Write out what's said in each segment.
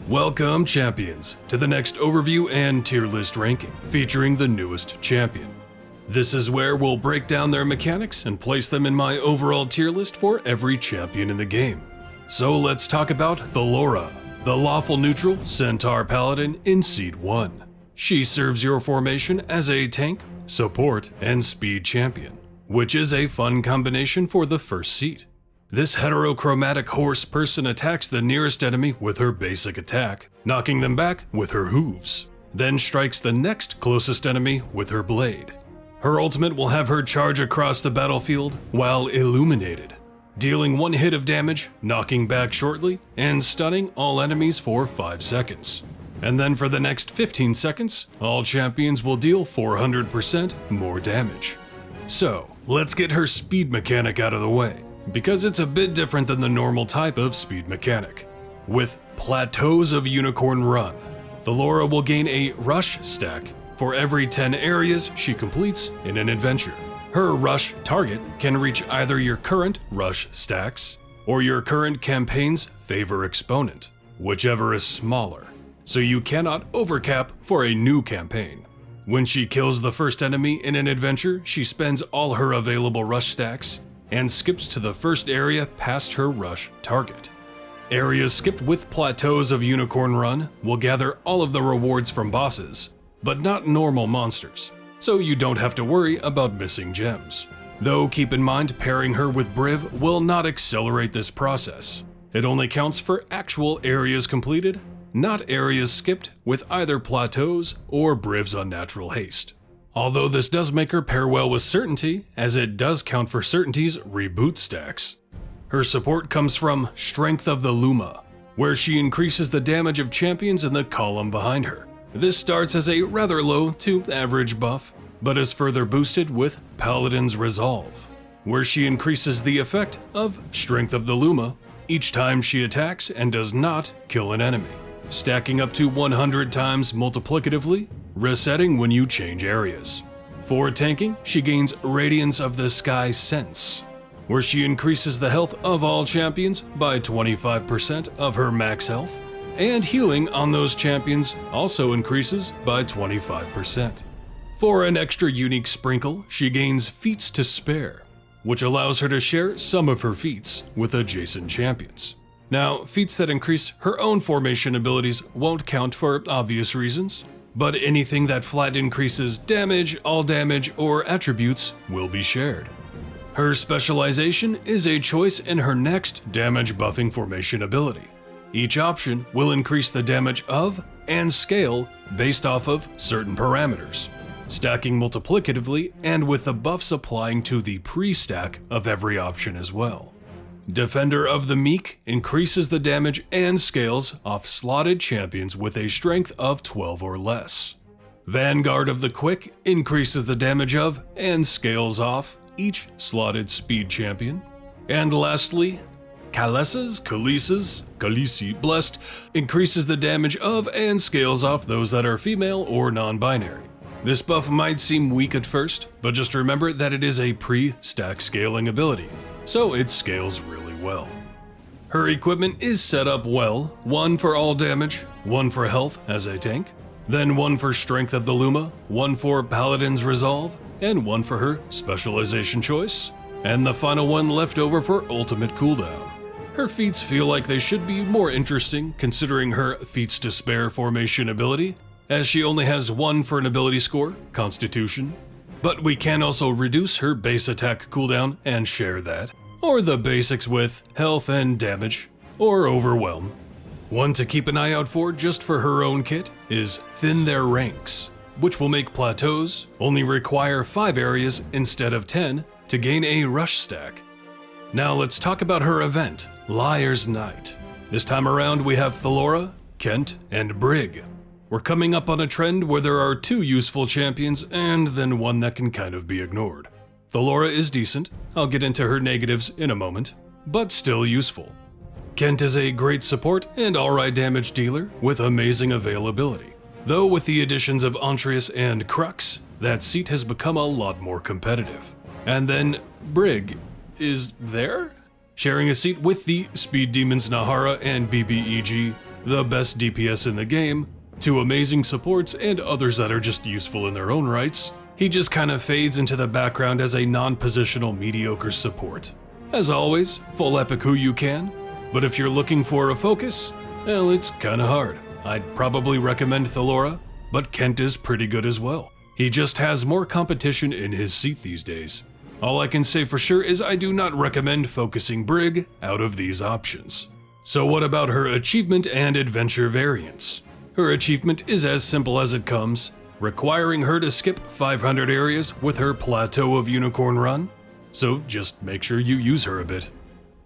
Welcome, champions, to the next overview and tier list ranking, featuring the newest champion. This is where we'll break down their mechanics and place them in my overall tier list for every champion in the game. So let's talk about Thellora, the lawful neutral Centaur Paladin in Seed 1. She serves your formation as a tank, support, and speed champion, which is a fun combination for the first seat. This heterochromatic horse person attacks the nearest enemy with her basic attack, knocking them back with her hooves, then strikes the next closest enemy with her blade. Her ultimate will have her charge across the battlefield while illuminated, dealing 1 hit of damage, knocking back shortly, and stunning all enemies for 5 seconds. And then for the next 15 seconds, all champions will deal 400% more damage. So, let's get her speed mechanic out of the way, because it's a bit different than the normal type of speed mechanic. With Plateaus of Unicorn Run, Thellora will gain a rush stack for every 10 areas she completes in an adventure. Her rush target can reach either your current rush stacks or your current campaign's favor exponent, whichever is smaller, so you cannot overcap for a new campaign. When she kills the first enemy in an adventure, she spends all her available rush stacks and skips to the first area past her rush target. Areas skipped with Plateaus of Unicorn Run will gather all of the rewards from bosses, but not normal monsters, so you don't have to worry about missing gems. Though keep in mind pairing her with Briv will not accelerate this process. It only counts for actual areas completed, not areas skipped with either Plateaus or Briv's unnatural haste. Although this does make her pair well with Certainty, as it does count for Certainty's reboot stacks. Her support comes from Strength of the Luma, where she increases the damage of champions in the column behind her. This starts as a rather low to average buff, but is further boosted with Paladin's Resolve, where she increases the effect of Strength of the Luma each time she attacks and does not kill an enemy, stacking up to 100 times multiplicatively, resetting when you change areas. For tanking, she gains Radiance of the Sky Sense, where she increases the health of all champions by 25% of her max health, and healing on those champions also increases by 25%. For an extra unique sprinkle, she gains Feats to Spare, which allows her to share some of her feats with adjacent champions. Now, feats that increase her own formation abilities won't count for obvious reasons, but anything that flat increases damage, all damage, or attributes will be shared. Her specialization is a choice in her next damage buffing formation ability. Each option will increase the damage of and scale based off of certain parameters, stacking multiplicatively and with the buffs applying to the pre-stack of every option as well. Defender of the Meek increases the damage and scales off slotted champions with a strength of 12 or less. Vanguard of the Quick increases the damage of and scales off each slotted speed champion. And lastly, Khaleesi Blessed increases the damage of and scales off those that are female or non-binary. This buff might seem weak at first, but just remember that it is a pre-stack scaling ability, so it scales really well. Her equipment is set up well, 1 for all damage, 1 for health as a tank, then 1 for Strength of the Luma, 1 for Paladin's Resolve, and 1 for her specialization choice, and the final one left over for ultimate cooldown. Her feats feel like they should be more interesting considering her Feats to Spare formation ability, as she only has 1 for an ability score, Constitution, but we can also reduce her base attack cooldown and share that, or the basics with health and damage, or Overwhelm. One to keep an eye out for just for her own kit is Thin Their Ranks, which will make Plateaus only require 5 areas instead of 10 to gain a rush stack. Now let's talk about her event, Liar's Night. This time around we have Thellora, Kent, and Brig. We're coming up on a trend where there are 2 useful champions and then 1 that can kind of be ignored. Thellora is decent, I'll get into her negatives in a moment, but still useful. Kent is a great support and alright damage dealer with amazing availability. Though with the additions of Antreus and Crux, that seat has become a lot more competitive. And then Brig is there? Sharing a seat with the Speed Demons Nahara and BBEG, the best DPS in the game, 2 amazing supports, and others that are just useful in their own rights, he just kinda fades into the background as a non-positional mediocre support. As always, full epic who you can, but if you're looking for a focus, well, it's kinda hard. I'd probably recommend Thellora, but Kent is pretty good as well. He just has more competition in his seat these days. All I can say for sure is I do not recommend focusing Brig out of these options. So what about her achievement and adventure variants? Her achievement is as simple as it comes, requiring her to skip 500 areas with her Plateau of Unicorn run, so just make sure you use her a bit.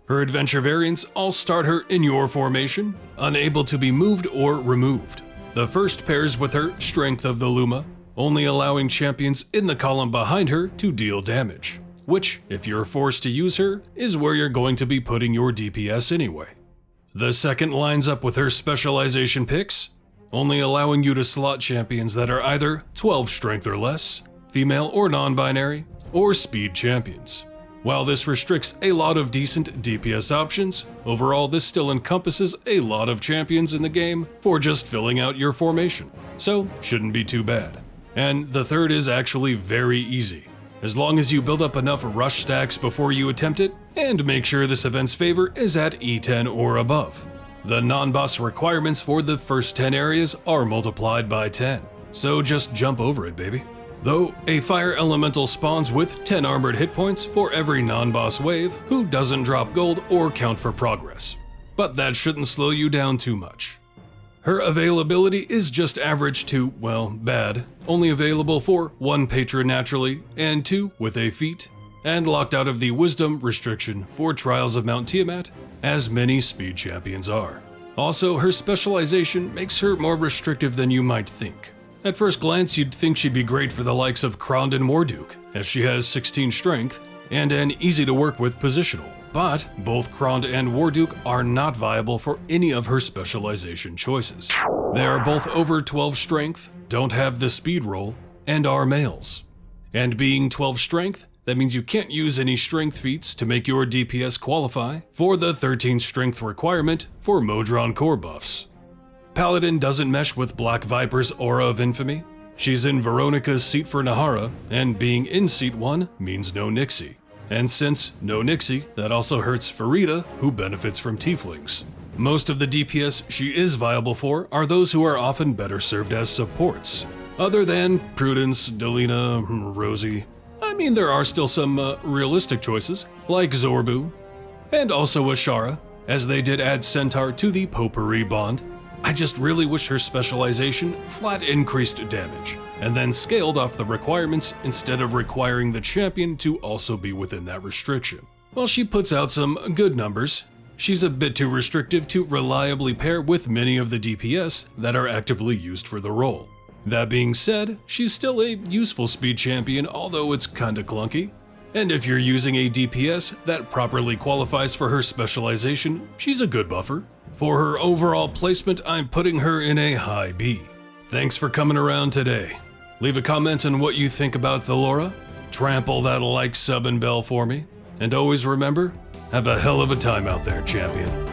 Her adventure variants all start her in your formation, unable to be moved or removed. The first pairs with her Strength of the Luma, only allowing champions in the column behind her to deal damage, which, if you're forced to use her, is where you're going to be putting your DPS anyway. The second lines up with her specialization picks, only allowing you to slot champions that are either 12 strength or less, female or non-binary, or speed champions. While this restricts a lot of decent DPS options, overall this still encompasses a lot of champions in the game for just filling out your formation, so shouldn't be too bad. And the third is actually very easy, as long as you build up enough rush stacks before you attempt it, and make sure this event's favor is at E10 or above. The non-boss requirements for the first 10 areas are multiplied by 10, so just jump over it, baby. Though, a fire elemental spawns with 10 armored hit points for every non-boss wave who doesn't drop gold or count for progress. But that shouldn't slow you down too much. Her availability is just average to, well, bad, only available for 1 patron naturally and 2 with a feat, and locked out of the wisdom restriction for Trials of Mount Tiamat, as many speed champions are. Also, her specialization makes her more restrictive than you might think. At first glance, you'd think she'd be great for the likes of Krond and Morduk, as she has 16 strength and an easy-to-work-with positional. But both Krond and Morduk are not viable for any of her specialization choices. They are both over 12 strength, don't have the speed roll, and are males. And being 12 strength, that means you can't use any strength feats to make your DPS qualify for the 13 strength requirement for Modron core buffs. Paladin doesn't mesh with Black Viper's Aura of Infamy. She's in Veronica's seat for Nahara, and being in seat 1 means no Nixie. And since no Nixie, that also hurts Farida, who benefits from tieflings. Most of the DPS she is viable for are those who are often better served as supports. Other than Prudence, Delina, Rosie. I mean, there are still some realistic choices, like Zorbu, and also Ashara, as they did add Centaur to the Potpourri bond. I just really wish her specialization flat increased damage, and then scaled off the requirements instead of requiring the champion to also be within that restriction. While she puts out some good numbers, she's a bit too restrictive to reliably pair with many of the DPS that are actively used for the role. That being said, she's still a useful speed champion, although it's kinda clunky. And if you're using a DPS that properly qualifies for her specialization, she's a good buffer. For her overall placement, I'm putting her in a high B. Thanks for coming around today. Leave a comment on what you think about Thellora, trample that like, sub, and bell for me, and always remember, have a hell of a time out there, champion.